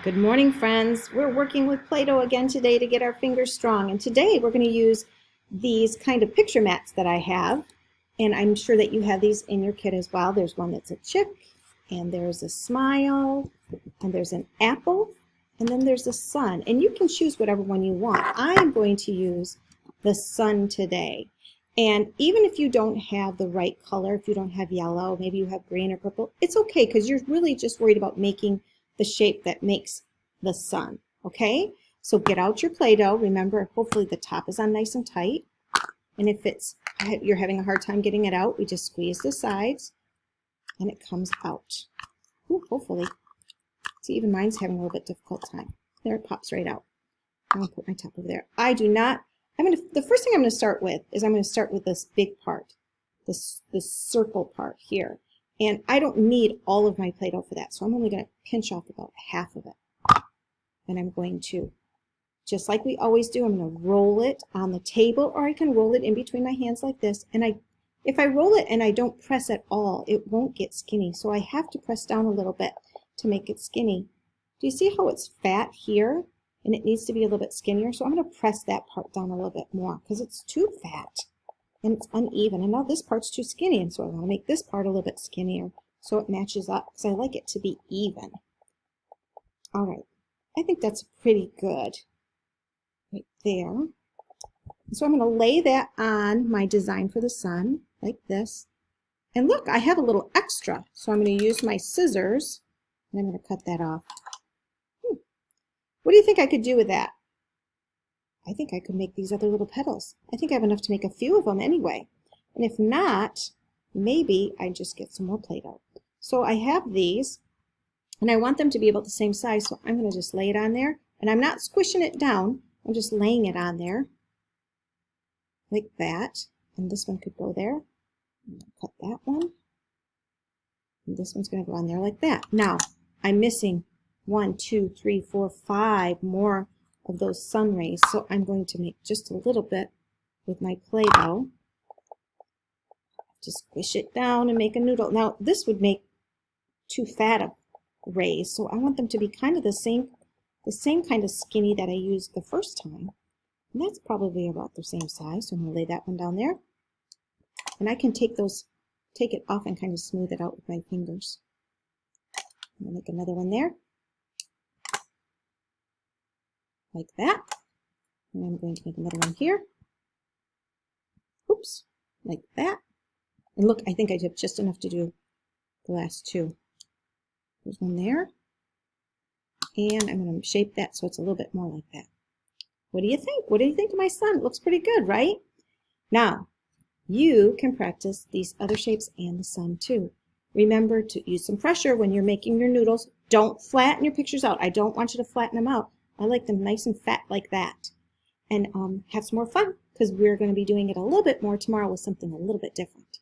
Good morning, friends. We're working with Play-Doh again today to get our fingers strong. And today we're going to use these kind of picture mats that I have. And I'm sure that you have these in your kit as well. There's one that's a chick, and there's a smile, and there's an apple, and then there's a sun. And you can choose whatever one you want. I'm going to use the sun today. And even if you don't have the right color, if you don't have yellow, maybe you have green or purple, it's okay because you're really just worried about making the shape that makes the sun, okay? So get out your Play-Doh. Remember, hopefully the top is on nice and tight. And if you're having a hard time getting it out, we just squeeze the sides and it comes out. Ooh, hopefully. See, even mine's having a little bit difficult time. There, it pops right out. I'm gonna put my top over there. The first thing I'm gonna start with is I'm gonna start with this big part, this circle part here. And I don't need all of my Play-Doh for that, so I'm only going to pinch off about half of it. And I'm going to, just like we always do, I'm going to roll it on the table, or I can roll it in between my hands like this. And if I roll it and I don't press at all, it won't get skinny. So I have to press down a little bit to make it skinny. Do you see how it's fat here? And it needs to be a little bit skinnier. So I'm going to press that part down a little bit more because it's too fat. And it's uneven, and now this part's too skinny, and so I want to make this part a little bit skinnier so it matches up because I like it to be even. All right, I think that's pretty good right there. So I'm going to lay that on my design for the sun like this. And look, I have a little extra, so I'm going to use my scissors, and I'm going to cut that off. What do you think I could do with that? I think I could make these other little petals. I think I have enough to make a few of them anyway. And if not, maybe I just get some more Play-Doh. So I have these, and I want them to be about the same size, so I'm going to just lay it on there. And I'm not squishing it down. I'm just laying it on there like that. And this one could go there. I'm going to cut that one. And this one's going to go on there like that. Now, I'm missing 1, 2, 3, 4, 5 more of those sun rays, so I'm going to make just a little bit with my Play-Doh. Just squish it down and make a noodle. Now this would make too fat of rays, so I want them to be kind of the same kind of skinny that I used the first time. And that's probably about the same size, so I'm going to lay that one down there. And I can take it off and kind of smooth it out with my fingers. I'm going to make another one there. Like that. And I'm going to make another one here. Oops, like that. And look, I think I did just enough to do the last two. There's one there. And I'm going to shape that so it's a little bit more like that. What do you think? What do you think of my sun? It looks pretty good, right? Now, you can practice these other shapes and the sun too. Remember to use some pressure when you're making your noodles. Don't flatten your pictures out. I don't want you to flatten them out. I like them nice and fat like that. And have some more fun because we're going to be doing it a little bit more tomorrow with something a little bit different.